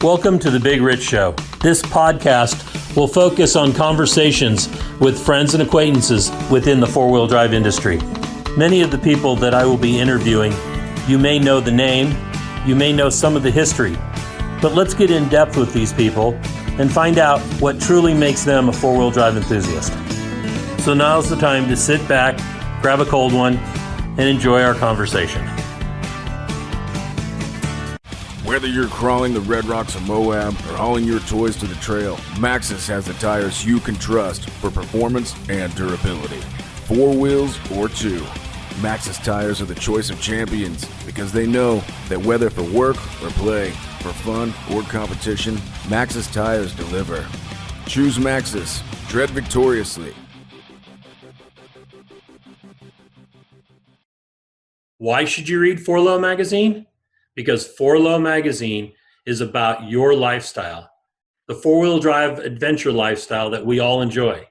Welcome to The Big Rich Show. This podcast will focus on conversations with friends and acquaintances within the four-wheel drive industry. Many of the people that I will be interviewing, you may know the name, you may know some of the history, but let's get in depth with these people and find out what truly makes them a four-wheel drive enthusiast. So now's the time to sit back, grab a cold one, and enjoy our conversation. Whether you're crawling the Red Rocks of Moab or hauling your toys to the trail, Maxxis has the tires you can trust for performance and durability. 4 wheels or 2. Maxxis tires are the choice of champions because they know that whether for work or play, for fun or competition, Maxxis tires deliver. Choose Maxxis. Tread victoriously. Why should you read 4Low Magazine? Because 4Low Magazine is about your lifestyle, the four-wheel drive adventure lifestyle that we all enjoy.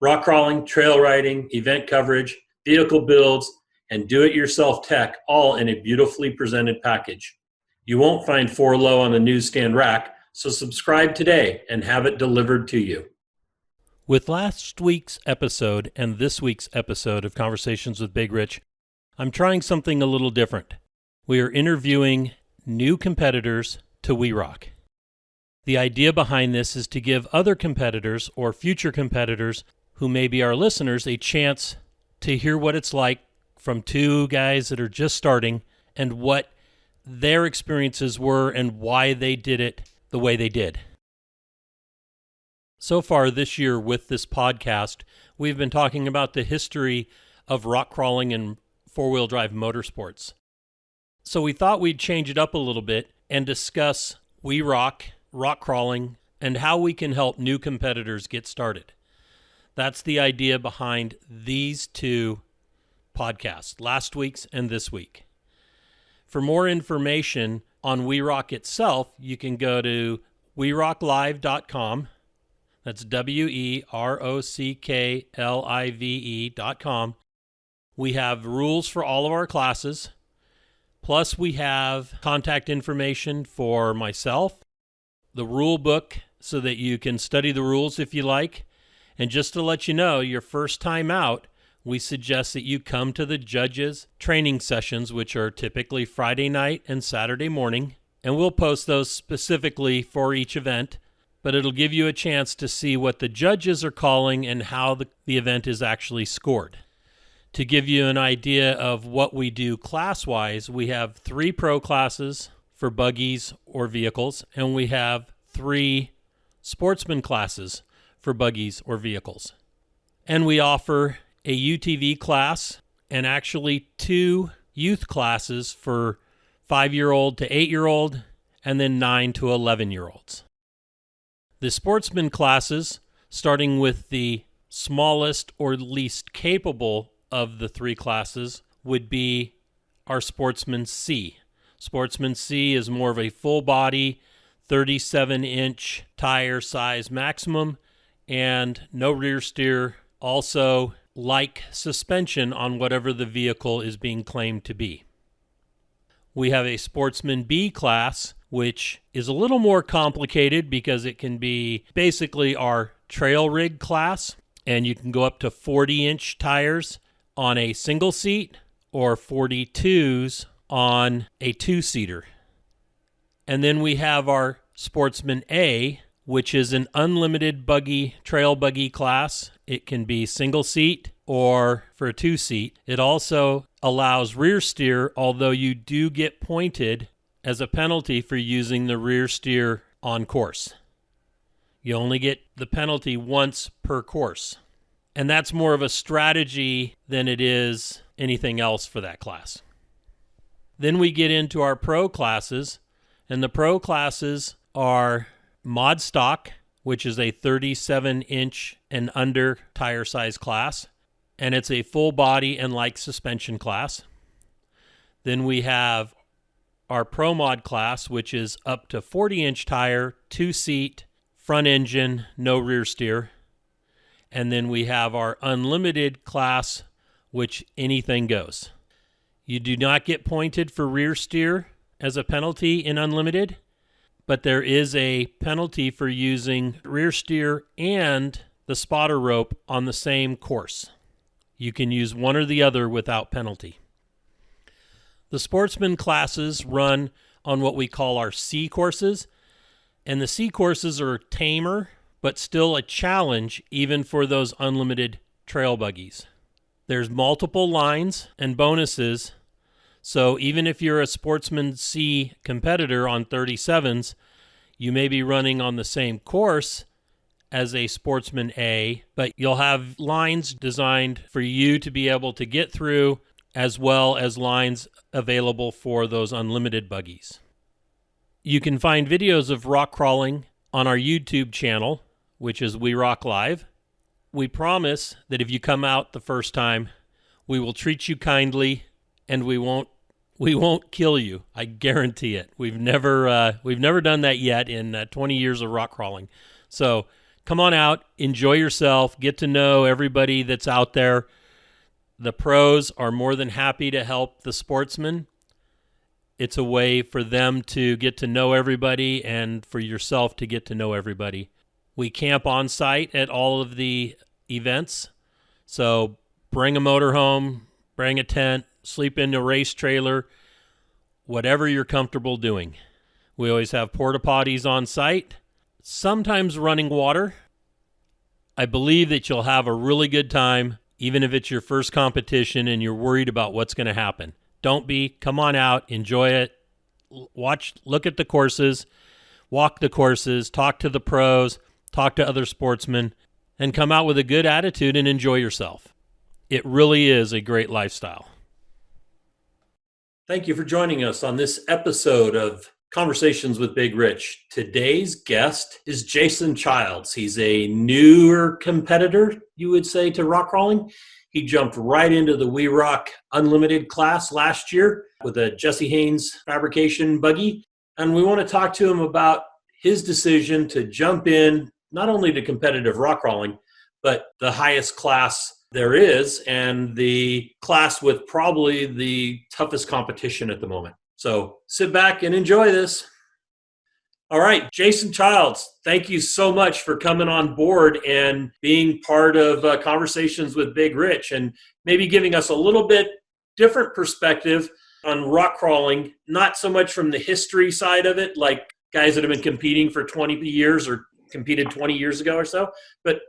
Rock crawling, trail riding, event coverage, vehicle builds, and do-it-yourself tech, all in a beautifully presented package. You won't find 4Low on the newsstand rack, so subscribe today and have it delivered to you. With last week's episode and this week's episode of Conversations with Big Rich, I'm trying something a little different. We are interviewing new competitors to We Rock. The idea behind this is to give other competitors or future competitors who may be our listeners a chance to hear what it's like from two guys that are just starting and what their experiences were and why they did it the way they did. So far this year with this podcast, we've been talking about the history of rock crawling and four-wheel drive motorsports. So we thought we'd change it up a little bit and discuss We Rock, rock crawling, and how we can help new competitors get started. That's the idea behind these two podcasts, last week's and this week. For more information on We Rock itself, you can go to werocklive.com. That's werocklive.com. We have rules for all of our classes. Plus, we have contact information for myself, the rule book so that you can study the rules if you like. And just to let you know, your first time out, we suggest that you come to the judges' training sessions, which are typically Friday night and Saturday morning. And we'll post those specifically for each event, but it'll give you a chance to see what the judges are calling and how the event is actually scored. To give you an idea of what we do class-wise, we have 3 pro classes for buggies or vehicles, and we have 3 sportsman classes for buggies or vehicles. And we offer a UTV class and actually 2 youth classes for 5-year-old to 8-year-old and then 9 to 11-year-olds. The sportsman classes, starting with the smallest or least capable of the 3 classes, would be our Sportsman C. Sportsman C is more of a full body, 37-inch tire size maximum, and no rear steer, also like suspension on whatever the vehicle is being claimed to be. We have a Sportsman B class, which is a little more complicated because it can be basically our trail rig class, and you can go up to 40-inch tires on a single seat or 42s on a 2-seater. And then we have our Sportsman A, which is an unlimited buggy, trail buggy class. It can be single seat or for a 2-seat. It also allows rear steer, although you do get pointed as a penalty for using the rear steer on course. You only get the penalty once per course. And that's more of a strategy than it is anything else for that class. Then we get into our pro classes, and the pro classes are Mod Stock, which is a 37-inch and under tire size class, and it's a full body and like suspension class. Then we have our Pro Mod class, which is up to 40-inch tire, 2-seat, front engine, no rear steer. And then we have our unlimited class, which anything goes. You do not get pointed for rear steer as a penalty in unlimited, but there is a penalty for using rear steer and the spotter rope on the same course. You can use one or the other without penalty. The sportsman classes run on what we call our C courses, and the C courses are tamer, but still a challenge even for those unlimited trail buggies. There's multiple lines and bonuses, so even if you're a Sportsman C competitor on 37s, you may be running on the same course as a Sportsman A, but you'll have lines designed for you to be able to get through, as well as lines available for those unlimited buggies. You can find videos of rock crawling on our YouTube channel, which is We Rock Live. We promise that if you come out the first time, we will treat you kindly and we won't kill you. I guarantee it. We've never done that yet in 20 years of rock crawling. So come on out, enjoy yourself, get to know everybody that's out there. The pros are more than happy to help the sportsmen. It's a way for them to get to know everybody and for yourself to get to know everybody. We camp on site at all of the events. So bring a motorhome, bring a tent, sleep in a race trailer, whatever you're comfortable doing. We always have porta potties on site, sometimes running water. I believe that you'll have a really good time, even if it's your first competition and you're worried about what's going to happen. Don't be. Come on out, enjoy it, look at the courses, walk the courses, talk to the pros, talk to other sportsmen, and come out with a good attitude and enjoy yourself. It really is a great lifestyle. Thank you for joining us on this episode of Conversations with Big Rich. Today's guest is Jason Childs. He's a newer competitor, you would say, to rock crawling. He jumped right into the We Rock Unlimited class last year with a Jesse Haynes fabrication buggy. And we want to talk to him about his decision to jump in, not only to competitive rock crawling, but the highest class there is, and the class with probably the toughest competition at the moment. So sit back and enjoy this. All right, Jason Childs, thank you so much for coming on board and being part of Conversations with Big Rich, and maybe giving us a little bit different perspective on rock crawling, not so much from the history side of it, like guys that have been competing for 20 years or competed 20 years ago or so, but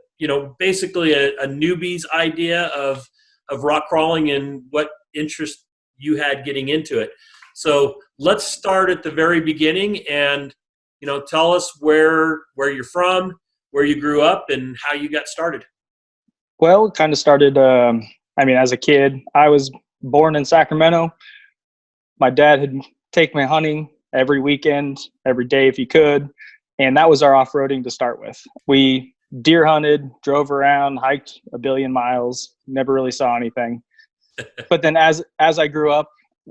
basically a newbie's idea of rock crawling and what interest you had getting into it. So let's start at the very beginning and tell us where you're from, where you grew up, and how you got started. Well, kind of started, as a kid. I was born in Sacramento. My dad had taken me hunting every weekend, every day if he could, and that was our off-roading to start with. We deer hunted, drove around, hiked a billion miles, never really saw anything. But then as I grew up,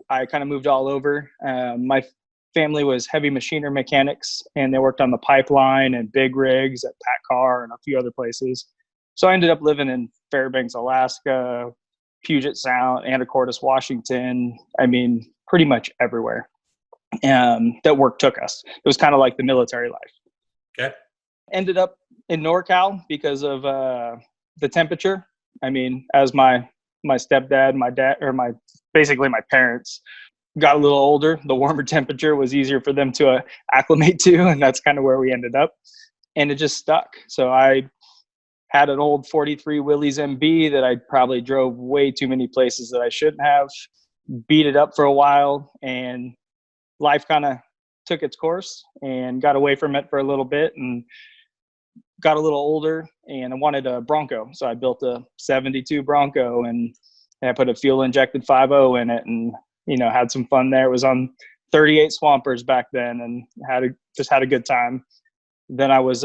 I kind of moved all over. My family was heavy machinery mechanics, and they worked on the pipeline and big rigs at PACCAR and a few other places. So I ended up living in Fairbanks, Alaska, Puget Sound, Anacortes, Washington. Pretty much everywhere that work took us. It was kind of like the military life. Okay. Ended up in NorCal because of the temperature. As my stepdad, my dad, or basically my parents got a little older, the warmer temperature was easier for them to acclimate to, and that's kind of where we ended up. And it just stuck. So I had an old 43 Willys MB that I probably drove way too many places that I shouldn't have, beat it up for a while, and life kind of took its course and got away from it for a little bit and got a little older, and I wanted a Bronco. So I built a 72 Bronco, and I put a fuel injected 5.0 in it, and had some fun there. It was on 38 Swampers back then, and just had a good time. Then I was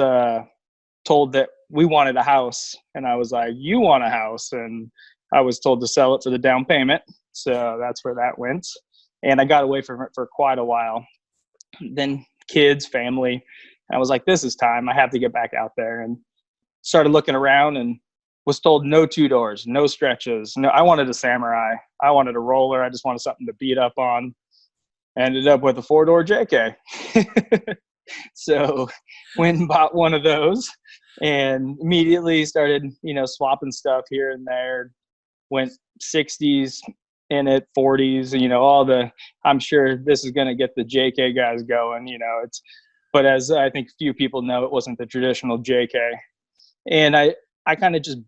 told that we wanted a house, and I was like, "You want a house?" And I was told to sell it for the down payment. So that's where that went. And I got away from it for quite a while. Then kids, family. I was like, this is time. I have to get back out there, and started looking around and was told no 2-doors, no stretches. No, I wanted a Samurai. I wanted a roller. I just wanted something to beat up on. Ended up with a 4-door JK. So went and bought one of those and immediately started, swapping stuff here and there. Went 60s in it, 40s, I'm sure this is going to get the JK guys going, but as I think few people know, it wasn't the traditional JK. And I kind of just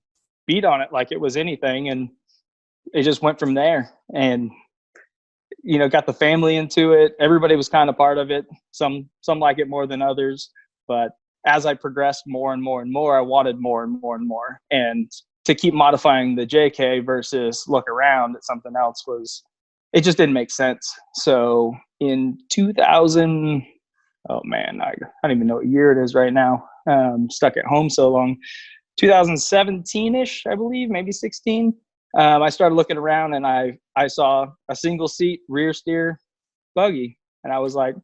beat on it like it was anything. And it just went from there. And, got the family into it. Everybody was kind of part of it. Some like it more than others. But as I progressed more and more and more, I wanted more and more and more. And to keep modifying the JK versus look around at something else it just didn't make sense. So in 2000, oh man, I don't even know what year it is right now. Stuck at home so long. 2017-ish, I believe, maybe 16. I started looking around and I saw a single seat rear steer buggy. And I was like,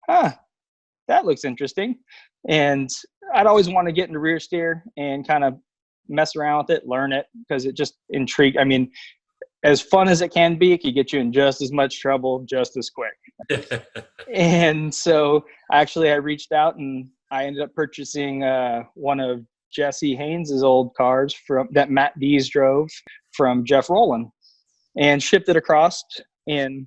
that looks interesting. And I'd always want to get into rear steer and kind of mess around with it, learn it, because it just intrigued. I mean, as fun as it can be, it could get you in just as much trouble just as quick. And so I reached out and I ended up purchasing one of Jesse Haynes' old cars that Matt Dees drove from Jeff Rowland, and shipped it across and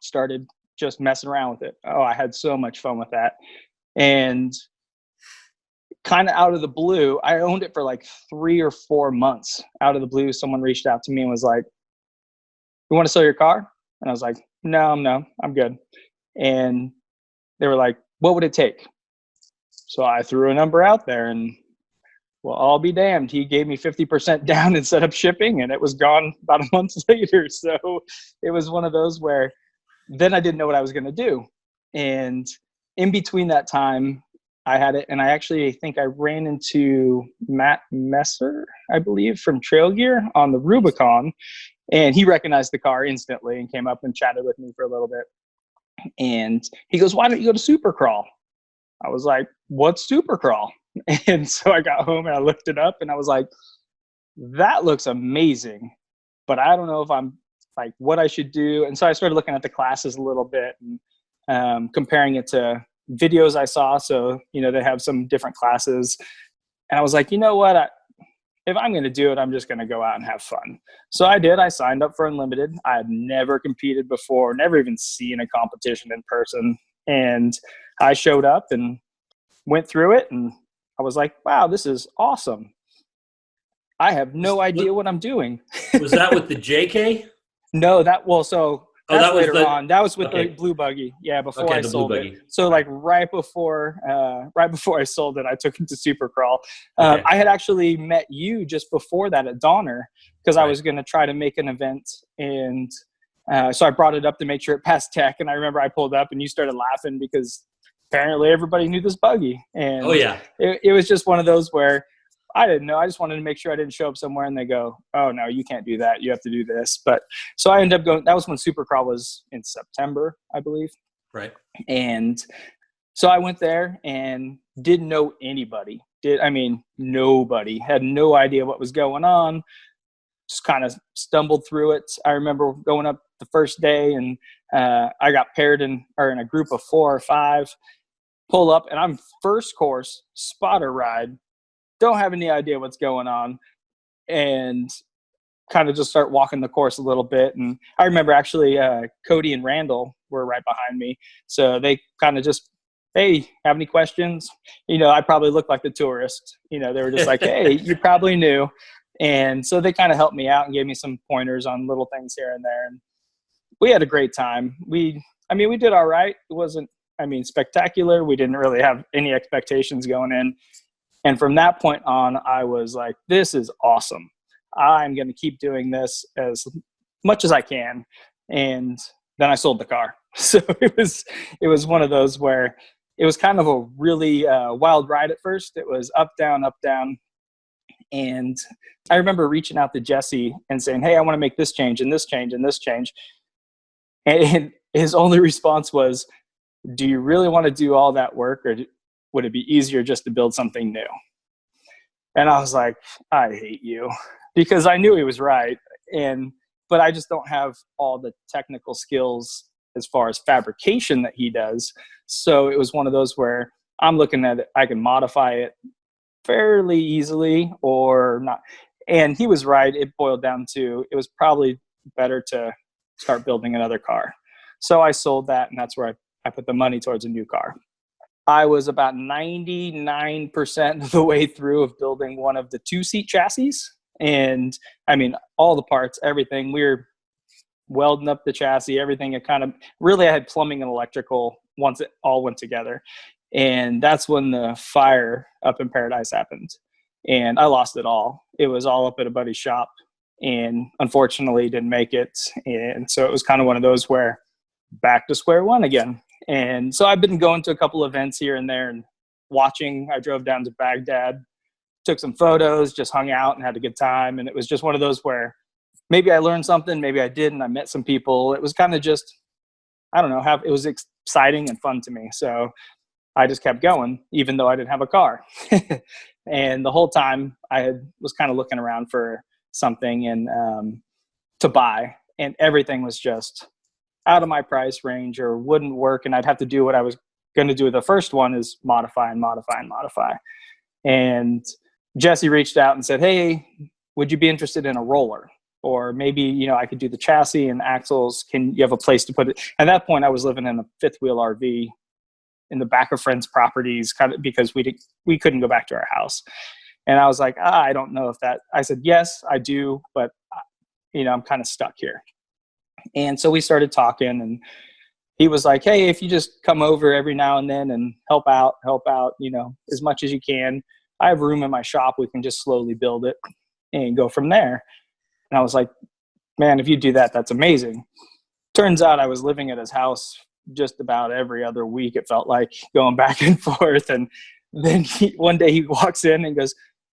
started just messing around with it. Oh, I had so much fun with that. And kind of out of the blue, I owned it for like 3 or 4 months. Out of the blue, someone reached out to me and was like, "You want to sell your car?" And I was like, no, I'm good. And they were like, "What would it take?" So I threw a number out there, and well, I'll be damned. He gave me 50% down and set up shipping, and it was gone about a month later. So it was one of those where then I didn't know what I was going to do. And in between that time, I had it, and I actually think I ran into Matt Messer, I believe, from Trail Gear on the Rubicon, and he recognized the car instantly and came up and chatted with me for a little bit. And he goes, "Why don't you go to Supercrawl?" I was like, "What's Supercrawl?" And so I got home and I looked it up and I was like, that looks amazing, but I don't know if I'm like what I should do. And so I started looking at the classes a little bit and comparing it to videos I saw. So, they have some different classes. And I was like, you know what? If I'm going to do it, I'm just going to go out and have fun. So I did. I signed up for Unlimited. I had never competed before, never even seen a competition in person. And I showed up and went through it, and I was like, wow, this is awesome. I have no idea what I'm doing. Was that with the JK? No, that's later on. That was with okay. the blue buggy. Yeah, before I sold buggy. it. So like right before I sold it, I took it to Supercrawl. Okay. I had actually met you just before that at Donner because I was going to try to make an event, and so I brought it up to make sure it passed tech. And I remember I pulled up and you started laughing because apparently everybody knew this buggy. And it was just one of those where I didn't know. I just wanted to make sure I didn't show up somewhere and they go, "Oh no, you can't do that. You have to do this." But so I ended up going, that was when Supercrawl was in September, I believe. Right. And so I went there and didn't know anybody. Nobody. Had no idea what was going on. Just kind of stumbled through it. I remember going up the first day and I got paired in a group of 4 or 5, pull up, and I'm first course, spotter ride, don't have any idea what's going on, and kind of just start walking the course a little bit. And I remember actually Cody and Randall were right behind me. So they kind of just, "Hey, have any questions?" I probably looked like the tourist. They were just like, "Hey, you probably knew." And so they kind of helped me out and gave me some pointers on little things here and there. And we had a great time. We did all right. It wasn't, spectacular. We didn't really have any expectations going in. And from that point on, I was like, this is awesome. I'm going to keep doing this as much as I can. And then I sold the car. So it was one of those where it was kind of a really wild ride at first. It was up, down, up, down. And I remember reaching out to Jesse and saying, "Hey, I want to make this change and this change and this change." And his only response was, "Do you really want to do all that work, or would it be easier just to build something new?" And I was like, I hate you, because I knew he was right. But I just don't have all the technical skills as far as fabrication that he does. So it was one of those where I'm looking at it, I can modify it fairly easily or not. And he was right. It boiled down to, it was probably better to start building another car. So I sold that, and that's where I put the money towards a new car. I was about 99% of the way through of building one of the 2-seat chassis. And I mean, all the parts, everything, we were welding up the chassis, everything. It kind of really, I had plumbing and electrical once it all went together. And that's when the fire up in Paradise happened. And I lost it all. It was all up at a buddy's shop, and unfortunately didn't make it. And so it was kind of one of those where back to square one again. And so I've been going to a couple events here and there and watching. I drove down to Baghdad, took some photos, just hung out and had a good time. And it was just one of those where maybe I learned something, maybe I didn't. I met some people. It was kind of just, I don't know, it was exciting and fun to me. So I just kept going, even though I didn't have a car. And the whole time was kind of looking around for something and to buy, and everything was just out of my price range or wouldn't work. And I'd have to do what I was going to do. The first one is modify and modify and modify. And Jesse reached out and said, hey, would you be interested in a roller? Or maybe, I could do the chassis and axles. Can you have a place to put it? At that point, I was living in a fifth wheel RV in the back of friends' properties, kind of because we couldn't go back to our house. And I was like, I don't know if that, I said, yes, I do, but I'm kind of stuck here. And so we started talking, and he was like, hey, if you just come over every now and then and help out, as much as you can. I have room in my shop. We can just slowly build it and go from there. And I was like, man, if you do that, that's amazing. Turns out I was living at his house just about every other week. It felt like going back and forth. And then one day he walks in and goes,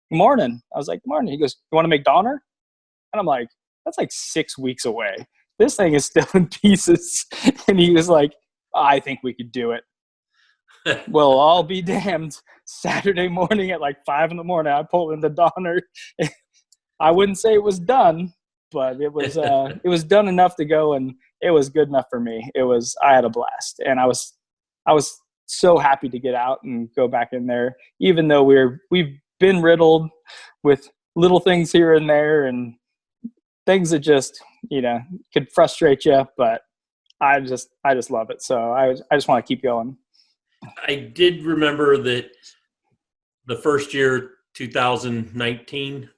good morning. I was like, good morning. He goes, you want to make Donner? And I'm like, that's like 6 weeks away. This thing is still in pieces. And he was like, I think we could do it. Well, I'll be damned. Saturday morning at like 5 a.m, I pulled into Donner. I wouldn't say it was done, but it was done enough to go, and it was good enough for me. I had a blast, and I was so happy to get out and go back in there, even though we've been riddled with little things here and there and things that just, could frustrate you, but I just love it. So I just want to keep going. I did remember that the first year, 2019,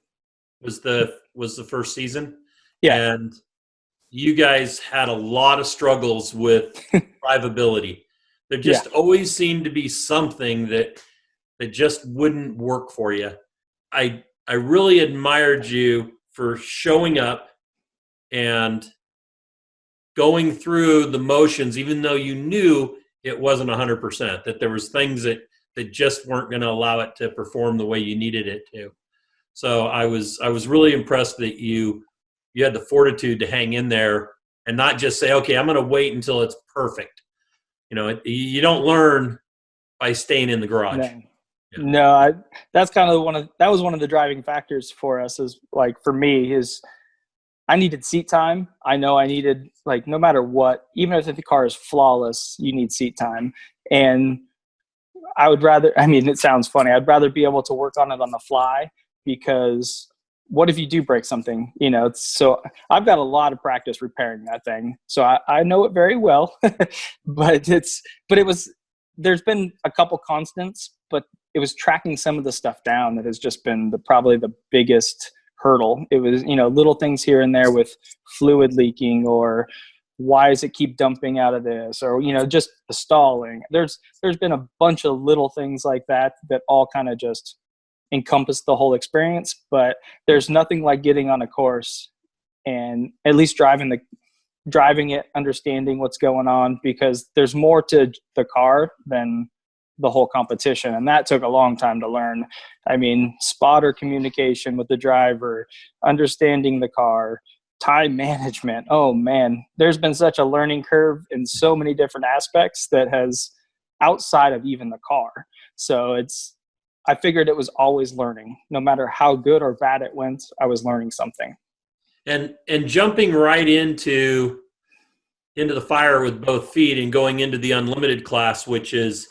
was the first season. Yeah. And you guys had a lot of struggles with drivability. There just always seemed to be something that just wouldn't work for you. I really admired you for showing up and going through the motions, even though you knew it wasn't 100%, that there was things that just weren't going to allow it to perform the way you needed it to. So I was really impressed that you had the fortitude to hang in there and not just say, okay, I'm going to wait until it's perfect. You don't learn by staying in the garage. No, that's kind of that was one of the driving factors for us, is like, for me, is I needed seat time. I know I needed, like, no matter what, even if the car is flawless, you need seat time. And I would rather, it sounds funny, I'd rather be able to work on it on the fly, because what if you do break something? So I've got a lot of practice repairing that thing. So I know it very well, but there's been a couple constants, but it was tracking some of the stuff down that has just been probably the biggest hurdle. It was, little things here and there with fluid leaking, or why does it keep dumping out of this, or, just the stalling. There's been a bunch of little things like that all kind of just encompass the whole experience. But there's nothing like getting on a course and at least driving it, understanding what's going on, because there's more to the car than the whole competition. And that took a long time to learn. Spotter communication with the driver, understanding the car, time management. Oh man, there's been such a learning curve in so many different aspects that has outside of even the car. So I figured it was always learning. No matter how good or bad it went, I was learning something. And jumping right into, into the fire with both feet and going into the unlimited class, which is,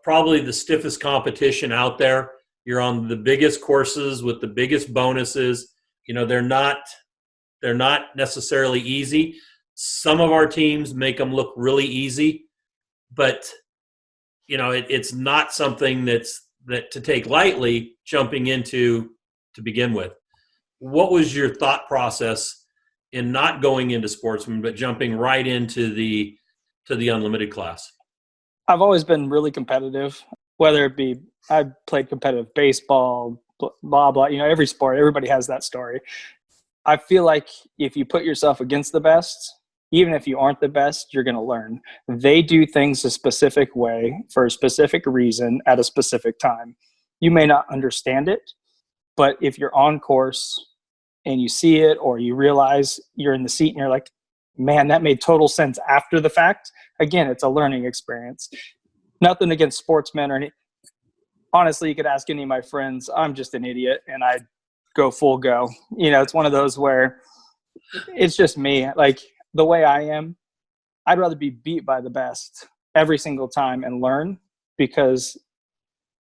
probably the stiffest competition out there. You're on the biggest courses with the biggest bonuses. They're not necessarily easy. Some of our teams make them look really easy, but it's not something that to take lightly jumping into to begin with. What was your thought process in not going into sportsman, but jumping right into the unlimited class? I've always been really competitive, whether it be I played competitive baseball, blah, blah, every sport, everybody has that story. I feel like if you put yourself against the best, even if you aren't the best, you're going to learn. They do things a specific way for a specific reason at a specific time. You may not understand it, but if you're on course and you see it, or you realize you're in the seat and you're like, man, that made total sense after the fact. Again, it's a learning experience. Nothing against sportsmen or any. Honestly, you could ask any of my friends. I'm just an idiot, and I go full go. It's one of those where it's just me. Like the way I am, I'd rather be beat by the best every single time and learn, because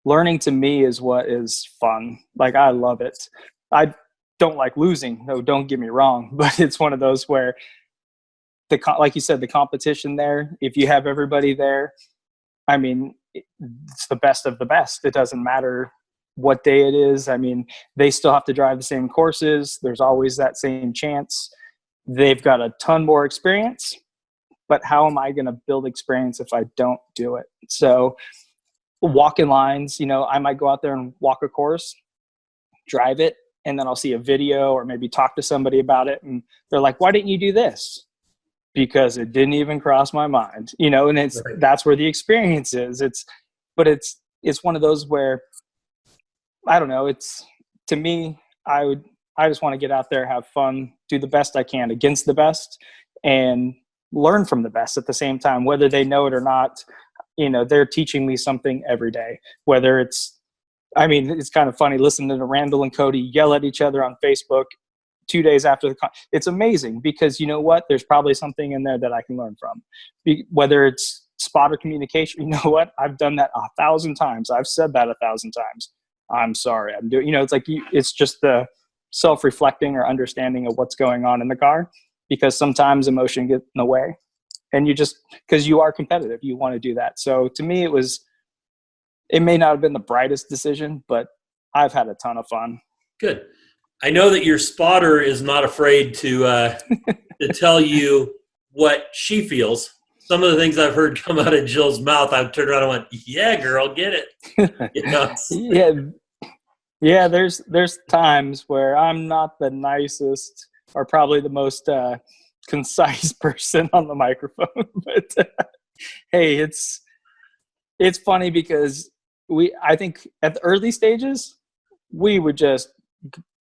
learning to me is what is fun. Like I love it. I don't like losing. No, don't get me wrong, but it's one of those where like you said, the competition there, if you have everybody there, I mean, it's the best of the best. It doesn't matter what day it is. I mean, they still have to drive the same courses. There's always that same chance. They've got a ton more experience, but how am I going to build experience if I don't do it? So walking lines, I might go out there and walk a course, drive it, and then I'll see a video or maybe talk to somebody about it. And they're like, why didn't you do this? Because it didn't even cross my mind, and it's right. That's where the experience is. It's one of those where, I don't know, it's, to me, I just want to get out there, have fun, do the best I can against the best, and learn from the best at the same time, whether they know it or not. They're teaching me something every day, whether it's kind of funny listening to Randall and Cody yell at each other on Facebook 2 days after it's amazing, because you know what? There's probably something in there that I can learn from. Whether it's spotter communication, you know what? I've done that 1,000 times. I've said that 1,000 times. I'm sorry. I'm doing, it's like, it's just the self-reflecting or understanding of what's going on in the car, because sometimes emotion gets in the way, and because you are competitive, you want to do that. So to me, it may not have been the brightest decision, but I've had a ton of fun. Good. I know that your spotter is not afraid to tell you what she feels. Some of the things I've heard come out of Jill's mouth, I've turned around and went, "Yeah, girl, get it." Yeah. There's times where I'm not the nicest or probably the most concise person on the microphone, but hey, it's funny because I think at the early stages we would just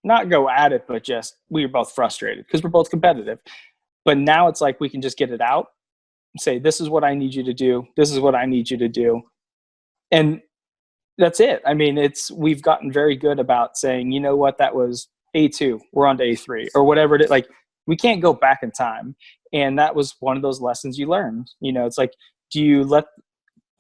not go at it, but we were both frustrated because we're both competitive. But now it's like we can just get it out and say, this is what I need you to do. This is what I need you to do. And that's it. I mean, we've gotten very good about saying, you know what, that was A2, we're on to A3 or whatever it is. Like, we can't go back in time. And that was one of those lessons you learned. It's like, do you let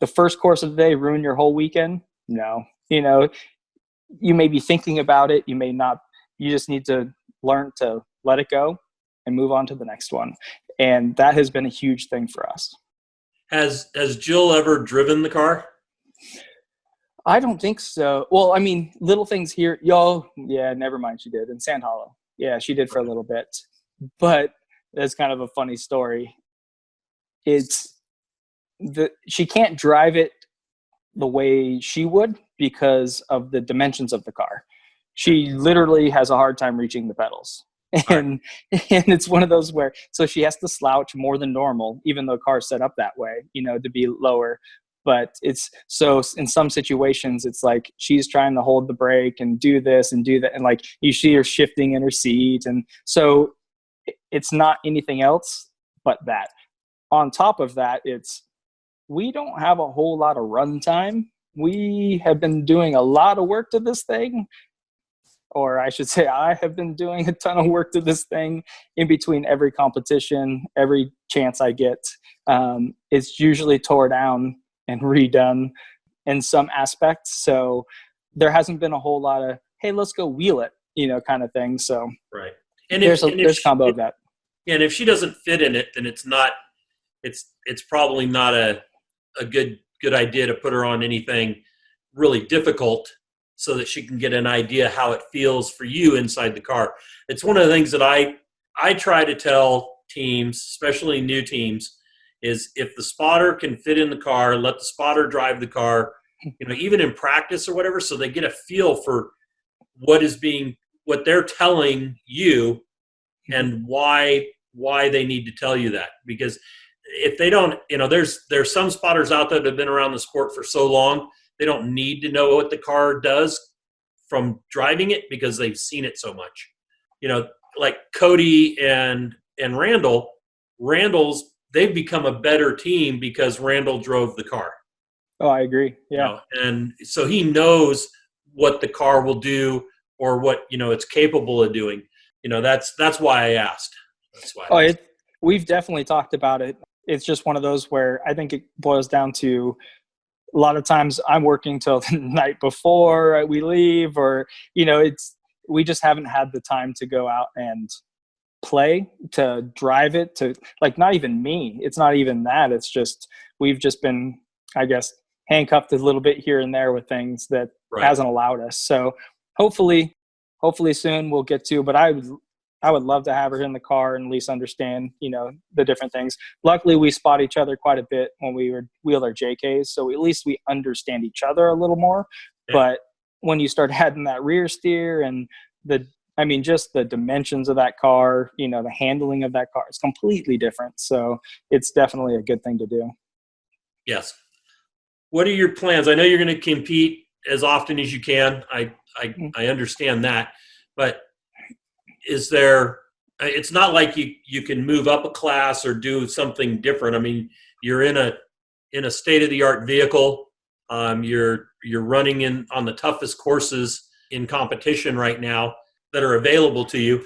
the first course of the day ruin your whole weekend? No. You may be thinking about it. You may not. You just need to learn to let it go and move on to the next one. And that has been a huge thing for us. Has Jill ever driven the car? I don't think so. Well, little things here. Yeah, never mind. She did in Sand Hollow. Yeah, she did for a little bit. But that's kind of a funny story. She can't drive it the way she would because of the dimensions of the car. She literally has a hard time reaching the pedals. And it's one of those where, so she has to slouch more than normal, even though the car's set up that way, to be lower. But so in some situations, it's like she's trying to hold the brake and do this and do that. And like you see her shifting in her seat. And so it's not anything else but that. On top of that, we don't have a whole lot of run time. We have been doing a lot of work to this thing. or I should say I have been doing a ton of work to this thing in between every competition, every chance I get. It's usually tore down and redone in some aspects. So there hasn't been a whole lot of, hey, let's go wheel it, kind of thing. So right. And there's if a combo of that. and if she doesn't fit in it, then it's probably not a good idea to put her on anything really difficult so that she can get an idea how it feels for you inside the car. It's one of the things that I try to tell teams, especially new teams, is if the spotter can fit in the car, let the spotter drive the car, even in practice or whatever, so they get a feel for what they're telling you and why they need to tell you that. Because if they don't, there's some spotters out there that have been around the sport for so long, they don't need to know what the car does from driving it because they've seen it so much. Like Cody and Randall's, they've become a better team because Randall drove the car. Oh, I agree. Yeah. And so he knows what the car will do or what, it's capable of doing. That's why I asked. We've definitely talked about it. It's just one of those where I think it boils down to a lot of times I'm working till the night before we leave, or, we just haven't had the time to go out and play, to drive it, to not even me. It's not even that. It's just, we've just been, I guess, handcuffed a little bit here and there with things that hasn't allowed us. So hopefully soon we'll get to, but I would love to have her in the car and at least understand, the different things. Luckily, we spot each other quite a bit when we wheel our JKs, so at least we understand each other a little more. Yeah. But when you start adding that rear steer and just the dimensions of that car, the handling of that car is completely different. So it's definitely a good thing to do. Yes. What are your plans? I know you're going to compete as often as you can. I understand that, but it's not like you can move up a class or do something different. I mean, you're in a state-of-the-art vehicle. You're running on the toughest courses in competition right now that are available to you.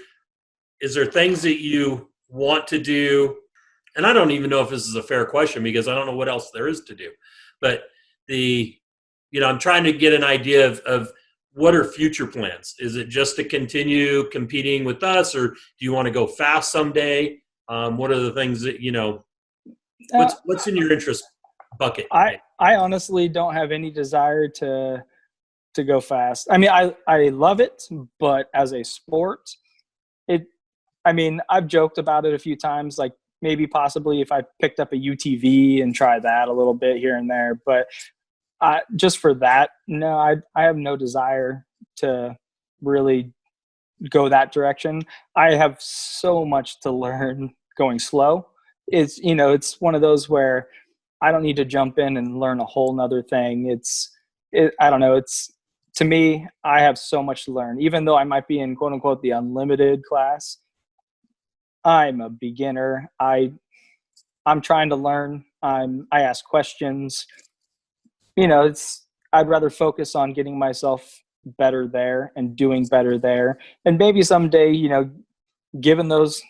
Is there things that you want to do? And I don't even know if this is a fair question because I don't know what else there is to do. But I'm trying to get an idea of what are future plans? Is it just to continue competing with us, or do you want to go fast someday? What are the things that, what's in your interest bucket? I honestly don't have any desire to go fast. I mean, I love it, but as a sport, I've joked about it a few times, like maybe possibly if I picked up a UTV and try that a little bit here and there, but just for that, no, I have no desire to really go that direction. I have so much to learn going slow. It's one of those where I don't need to jump in and learn a whole nother thing. I don't know. To me, I have so much to learn. Even though I might be in quote unquote the unlimited class, I'm a beginner. I'm trying to learn. I ask questions. I'd rather focus on getting myself better there and doing better there. And maybe someday, giving those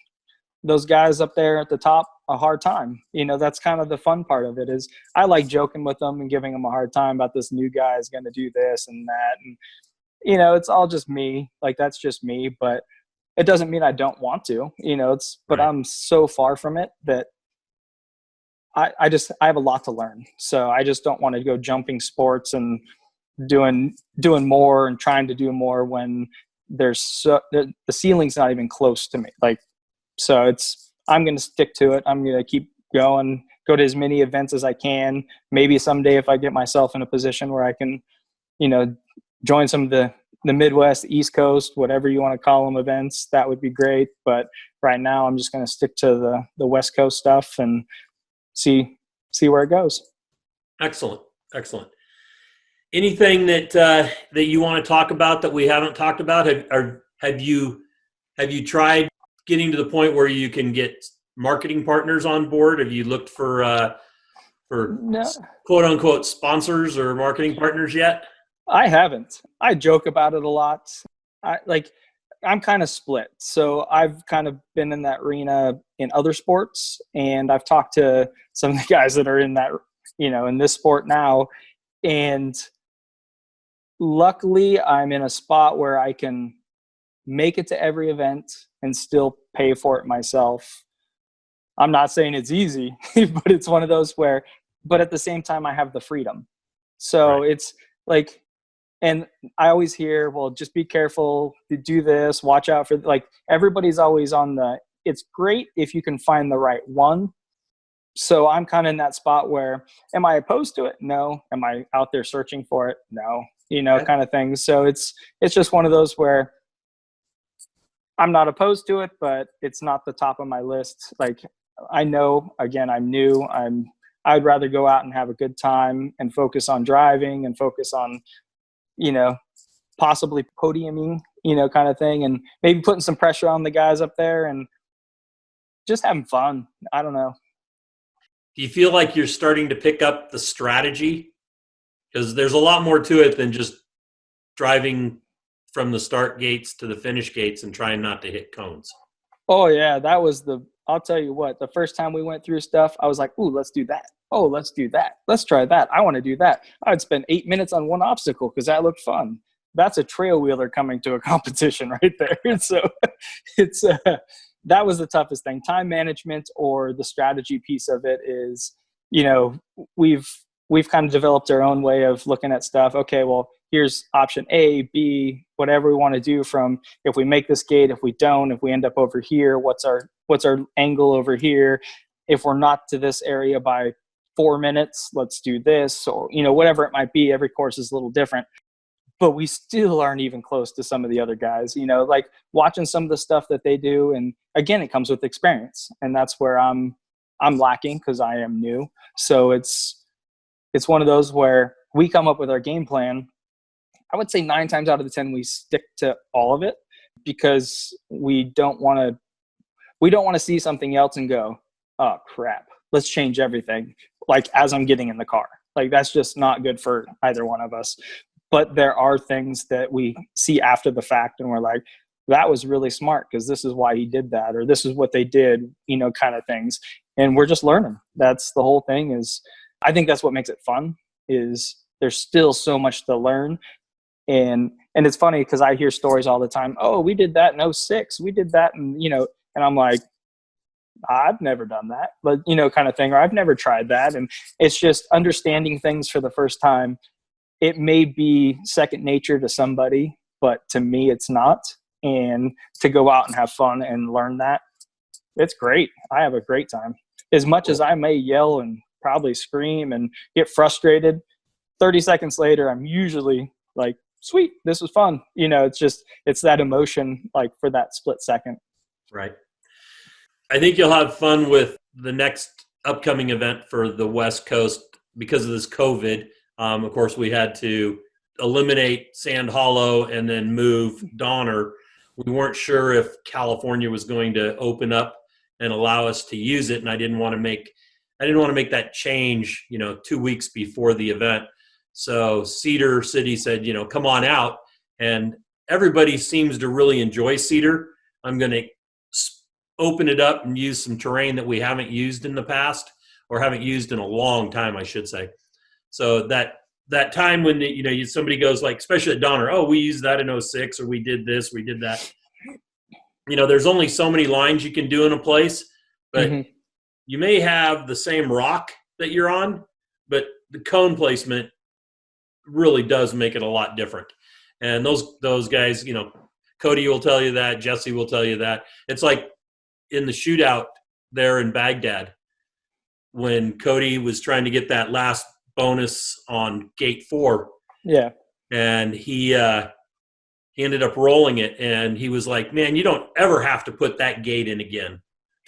guys up there at the top a hard time. That's kind of the fun part of it is I like joking with them and giving them a hard time about this new guy is going to do this and that. And, it's all just me. Like, that's just me, but it doesn't mean I don't want to, but I'm so far from it that I have a lot to learn. So I just don't want to go jumping sports and doing more and trying to do more when the ceiling's not even close to me. So I'm going to stick to it. I'm going to keep going, go to as many events as I can. Maybe someday if I get myself in a position where I can, join some of the Midwest, East Coast, whatever you want to call them, events, that would be great. But right now I'm just going to stick to the West Coast stuff and see where it goes. Excellent. Anything that you want to talk about that we haven't talked about? Have you tried getting to the point where you can get marketing partners on board? Have you looked for no, quote unquote sponsors or marketing partners yet? I haven't. I joke about it a lot. I'm kind of split. So I've kind of been in that arena in other sports, and I've talked to some of the guys that are in that, in this sport now. And luckily I'm in a spot where I can make it to every event and still pay for it myself. I'm not saying it's easy, but it's one of those where, but at the same time, I have the freedom. So Right. it's like, and I always hear, well, just be careful, do this, watch out for, like, everybody's always on it's great if you can find the right one. So I'm kind of in that spot where, am I opposed to it? No. Am I out there searching for it? No, Okay. kind of thing. So it's just one of those where I'm not opposed to it, but it's not the top of my list. Like, I know, again, I'm new. I'd rather go out and have a good time and focus on driving and focus on, possibly podiuming, kind of thing, and maybe putting some pressure on the guys up there and just having fun. I don't know. Do you feel like you're starting to pick up the strategy? Because there's a lot more to it than just driving from the start gates to the finish gates and trying not to hit cones. Oh yeah, I'll tell you what, the first time we went through stuff, I was like, ooh, let's do that. Oh, let's do that. Let's try that. I want to do that. I'd spend 8 minutes on one obstacle because that looked fun. That's a trail wheeler coming to a competition right there. So it's that was the toughest thing. Time management, or the strategy piece of it, is, we've kind of developed our own way of looking at stuff. Okay, well, here's option A, B, whatever we want to do, from if we make this gate, if we don't, if we end up over here, what's our angle over here? If we're not to this area by 4 minutes, let's do this, or, whatever it might be. Every course is a little different, but we still aren't even close to some of the other guys, like watching some of the stuff that they do. And again, it comes with experience, and that's where I'm lacking, because I am new. So it's one of those where we come up with our game plan. I would say 9 times out of the 10, we stick to all of it, because we don't want to see something else and go, oh crap, let's change everything. Like, as I'm getting in the car, like, that's just not good for either one of us. But there are things that we see after the fact, and we're like, that was really smart, because this is why he did that, or this is what they did, kind of things. And we're just learning. That's the whole thing. Is, I think that's what makes it fun, is there's still so much to learn. And it's funny, because I hear stories all the time. Oh, we did that in '06. We did that. And, and I'm like, I've never done that, but, kind of thing, or I've never tried that. And it's just understanding things for the first time. It may be second nature to somebody, but to me, it's not. And to go out and have fun and learn that, it's great. I have a great time. As much as I may yell and probably scream and get frustrated, 30 seconds later, I'm usually like, sweet, this was fun. It's that emotion, like, for that split second. Right. I think you'll have fun with the next upcoming event for the West Coast because of this COVID. Of course, we had to eliminate Sand Hollow and then move Donner. We weren't sure if California was going to open up and allow us to use it, and I didn't want to make that change, 2 weeks before the event. So Cedar City said, come on out, and everybody seems to really enjoy Cedar. I'm going to open it up and use some terrain that we haven't used in the past, or haven't used in a long time, I should say. So that time when, somebody goes, like, especially at Donner, oh, we used that in '06, or we did this, we did that. There's only so many lines you can do in a place, but you may have the same rock that you're on, but the cone placement really does make it a lot different. And those guys, Cody will tell you that, Jesse will tell you that. It's like in the shootout there in Baghdad, when Cody was trying to get that last bonus on gate 4. Yeah. And he ended up rolling it, and he was like, man, you don't ever have to put that gate in again.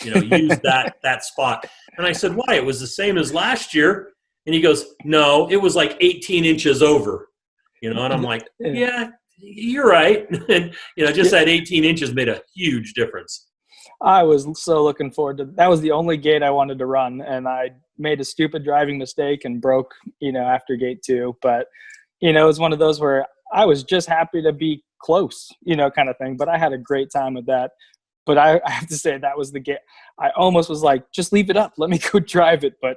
Use that spot. And I said, why? It was the same as last year. And he goes, no, it was like 18 inches over. And I'm like, yeah, you're right. And, just that 18 inches made a huge difference. I was so looking forward to that. Was the only gate I wanted to run, and I made a stupid driving mistake and broke, after gate 2. But, it was one of those where I was just happy to be close, kind of thing. But I had a great time with that. But I have to say that was the game. I almost was like, just leave it up. Let me go drive it. But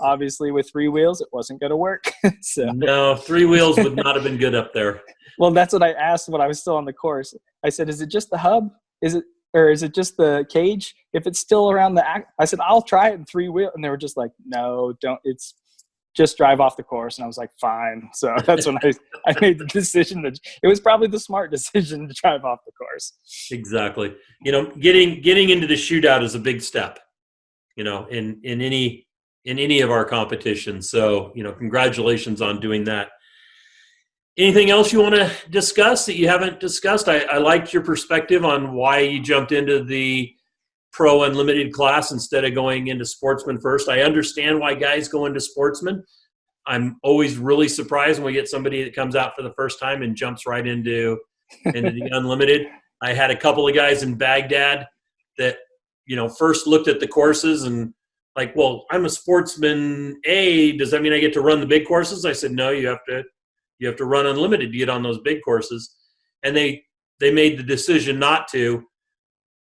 obviously with 3 wheels, it wasn't going to work. So No, 3 wheels would not have been good up there. Well, that's what I asked when I was still on the course. I said, is it just the hub? Is it just the cage? If it's still around I said, I'll try it in 3 wheel. And they were just like, no, don't. It's just drive off the course. And I was like, fine. So that's when I made the decision that it was probably the smart decision to drive off the course. Exactly. Getting into the shootout is a big step, in any of our competitions. So, congratulations on doing that. Anything else you want to discuss that you haven't discussed? I liked your perspective on why you jumped into the Pro Unlimited class instead of going into Sportsman first. I understand why guys go into Sportsman. I'm always really surprised when we get somebody that comes out for the first time and jumps right into the Unlimited. I had a couple of guys in Baghdad that, first looked at the courses and like, well, I'm a Sportsman A. Does that mean I get to run the big courses? I said, no, you have to run Unlimited to get on those big courses. And they made the decision not to,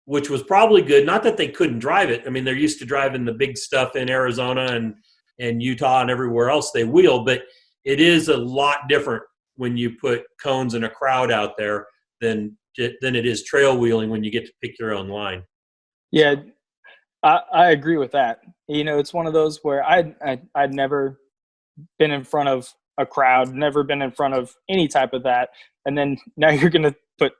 which was probably good. Not that they couldn't drive it. I mean, they're used to driving the big stuff in Arizona and Utah and everywhere else they wheel, but it is a lot different when you put cones and a crowd out there than it is trail wheeling when you get to pick your own line. Yeah, I agree with that. It's one of those where I'd never been in front of a crowd, never been in front of any type of that. And then now you're going to put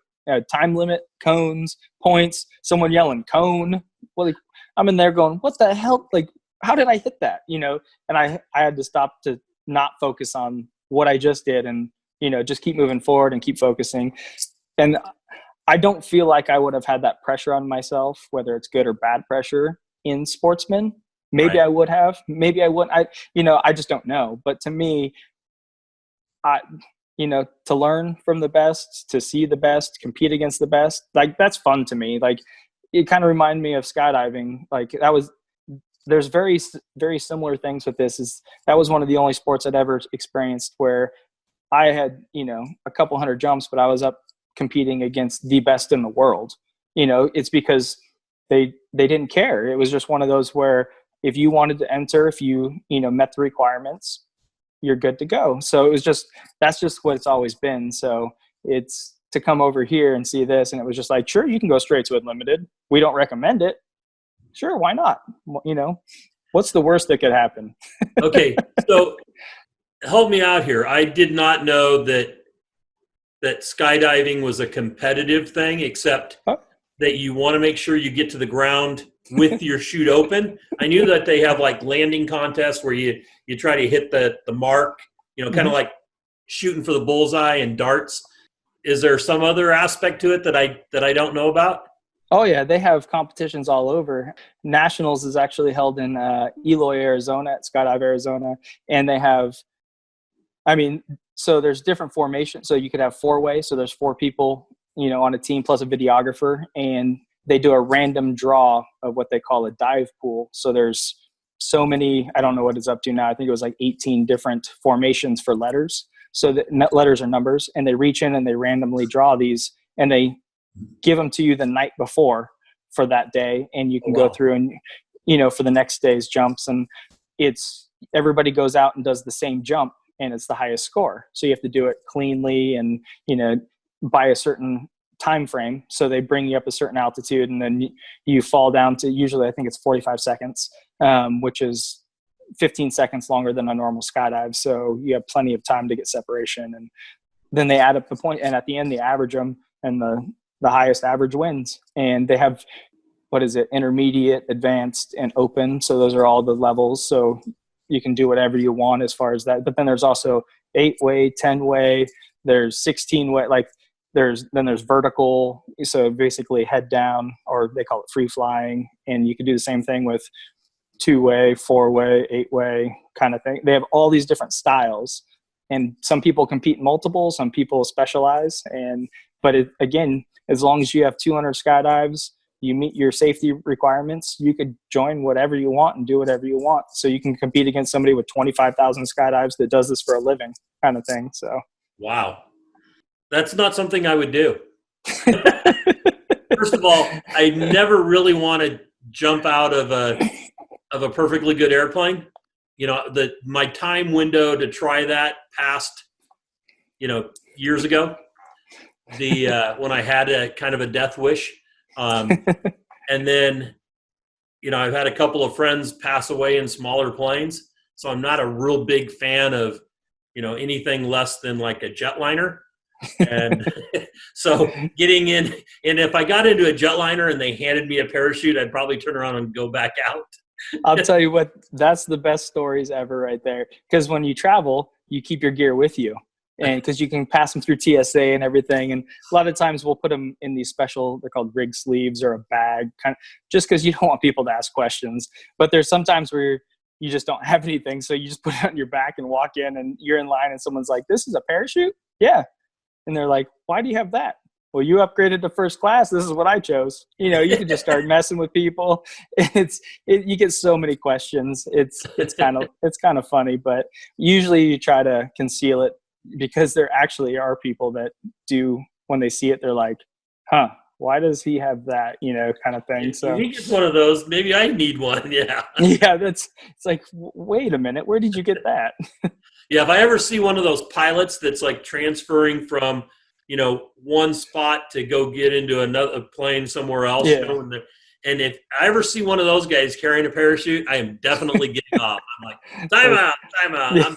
time limit, cones, points, someone yelling cone. Well, I'm in there going, what the hell? Like, how did I hit that? And I had to stop to not focus on what I just did and, just keep moving forward and keep focusing. And I don't feel like I would have had that pressure on myself, whether it's good or bad pressure in Sportsman. Maybe Right. I would have, maybe I wouldn't. I just don't know. But to me, to learn from the best, to see the best, compete against the best, like that's fun to me. Like it kind of reminded me of skydiving. Like there's very, very similar things with this. That was one of the only sports I'd ever experienced where I had, a couple hundred jumps, but I was up competing against the best in the world. It's because they didn't care. It was just one of those where if you wanted to enter, if you, met the requirements, you're good to go. So that's just what it's always been. So it's to come over here and see this. And it was just like, sure, you can go straight to Unlimited. We don't recommend it. Sure. Why not? What's the worst that could happen? Okay. So help me out here. I did not know that skydiving was a competitive thing, except that you want to make sure you get to the ground with your chute open. I knew that they have like landing contests where you try to hit the mark, kind of like shooting for the bullseye and darts. Is there some other aspect to it that I don't know about? Oh yeah, they have competitions all over. Nationals is actually held in Eloy, Arizona, at Skydive Arizona, and they have, so there's different formations. So you could have 4-way, so there's 4 people, on a team plus a videographer, and they do a random draw of what they call a dive pool. So there's so many, I don't know what it's up to now. I think it was like 18 different formations for letters. So the letters are numbers, and they reach in and they randomly draw these, and they give them to you the night before for that day. And you can go through and, for the next day's jumps, and it's everybody goes out and does the same jump, and it's the highest score. So you have to do it cleanly and, by a certain time frame. So they bring you up a certain altitude, and then you fall down to, usually I think it's 45 seconds, which is 15 seconds longer than a normal skydive. So you have plenty of time to get separation, and then they add up the point, and at the end they average them, and the highest average wins. And they have, intermediate, advanced, and open. So those are all the levels. So you can do whatever you want as far as that. But then there's also 8-way, 10-way, there's 16-way, there's vertical. So basically head down, or they call it free flying. And you can do the same thing with 2-way, 4-way, 8-way kind of thing. They have all these different styles, and some people compete multiple, some people specialize. But again, as long as you have 200 skydives, you meet your safety requirements, you could join whatever you want and do whatever you want. So you can compete against somebody with 25,000 skydives that does this for a living kind of thing. So. Wow. That's not something I would do. First of all, I never really want to jump out of a perfectly good airplane. You know, my time window to try that passed, years ago. When I had a kind of a death wish. And then, I've had a couple of friends pass away in smaller planes. So I'm not a real big fan of, anything less than like a jetliner. And so getting in, and if I got into a jetliner and they handed me a parachute, I'd probably turn around and go back out. I'll tell you what, that's the best stories ever right there. Because when you travel, you keep your gear with you. And because you can pass them through TSA and everything. And a lot of times we'll put them in these special, they're called rig sleeves or a bag, kind of just because you don't want people to ask questions. But there's sometimes where you just don't have anything. So you just put it on your back and walk in and you're in line and someone's like, "This is a parachute?" "Yeah." And they're like, "Why do you have that?" "Well, you upgraded to first class. This is what I chose." You can just start messing with people. You get so many questions. It's kind of funny, but usually you try to conceal it because there actually are people that do, when they see it, they're like, "Huh, why does he have that?" Kind of thing. So if he gets one of those, maybe I need one. Yeah. Yeah, it's like, wait a minute, where did you get that? Yeah, if I ever see one of those pilots that's like transferring from, one spot to go get into another plane somewhere else, Yeah. And if I ever see one of those guys carrying a parachute, I am definitely getting off. I'm like, time out. Yeah.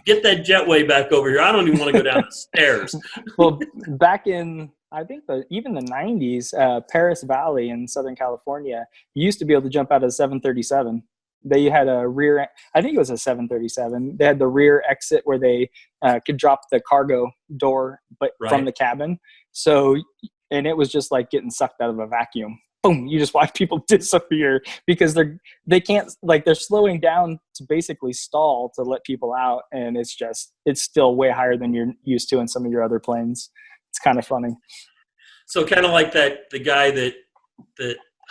Get that jetway back over here. I don't even want to go down the stairs. Well, back in, I think even the 90s, Paris Valley in Southern California, you used to be able to jump out of a 737. They had a rear, I think it was a 737. They had the rear exit where they could drop the cargo door, but from the cabin. So, and it was just like getting sucked out of a vacuum. Boom, you just watch people disappear because they can't, like, they're slowing down to basically stall to let people out. And it's still way higher than you're used to in some of your other planes. It's kind of funny. So kind of like the guy that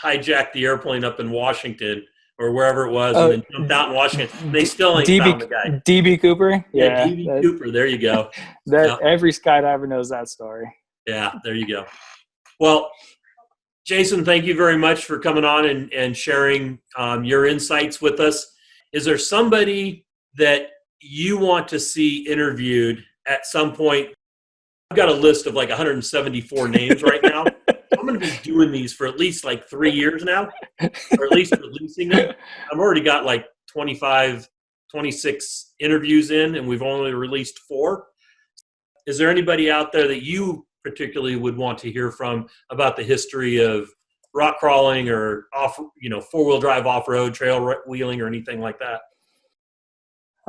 hijacked the airplane up in Washington or wherever it was, and then jumped out in Washington. They still ain't found the guy. D.B. Cooper? Yeah, D.B. Cooper. There you go. Every skydiver knows that story. Yeah, there you go. Well, Jason, thank you very much for coming on and sharing your insights with us. Is there somebody that you want to see interviewed at some point? I've got a list of like 174 names right now. I'm going to be doing these for at least like 3 years now, or at least releasing them. I've already got like 25, 26 interviews in, and we've only released 4. Is there anybody out there that you particularly would want to hear from about the history of rock crawling or four-wheel drive off-road trail wheeling or anything like that?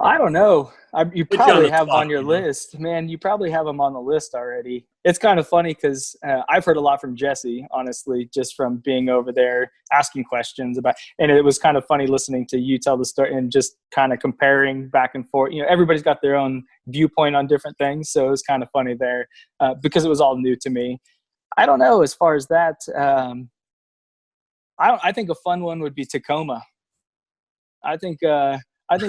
I don't know. You probably have them on your list, man. You probably have them on the list already. It's kind of funny because I've heard a lot from Jesse, honestly, just from being over there asking questions about. And it was kind of funny listening to you tell the story and just kind of comparing back and forth. Everybody's got their own viewpoint on different things, so it was kind of funny there because it was all new to me. I don't know. As far as that, I think a fun one would be Tacoma. I think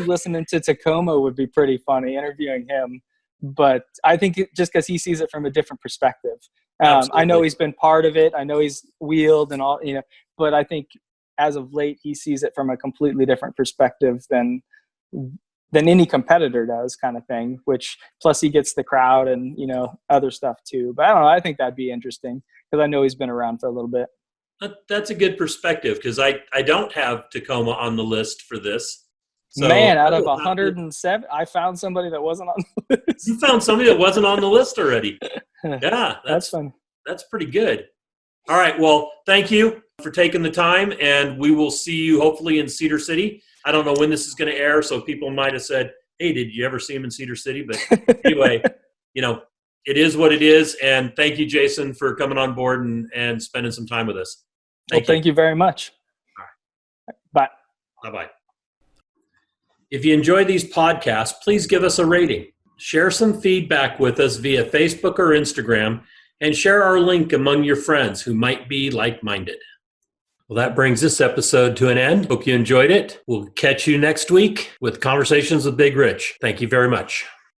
listening to Tacoma would be pretty funny, interviewing him. But I think just because he sees it from a different perspective. I know he's been part of it. I know he's wheeled and all, but I think as of late, he sees it from a completely different perspective than any competitor does, kind of thing, which plus he gets the crowd and, other stuff too. But I don't know. I think that'd be interesting because I know he's been around for a little bit. That's a good perspective because I don't have Tacoma on the list for this. So, man, out of 107, I found somebody that wasn't on the list. You found somebody that wasn't on the list already. Yeah, that's fun. That's pretty good. All right, well, thank you for taking the time, and we will see you hopefully in Cedar City. I don't know when this is going to air, so people might have said, "Hey, did you ever see him in Cedar City?" But anyway, it is what it is, and thank you, Jason, for coming on board and spending some time with us. Thank you very much. All right. Bye. Bye-bye. If you enjoy these podcasts, please give us a rating. Share some feedback with us via Facebook or Instagram, and share our link among your friends who might be like-minded. Well, that brings this episode to an end. Hope you enjoyed it. We'll catch you next week with Conversations with Big Rich. Thank you very much.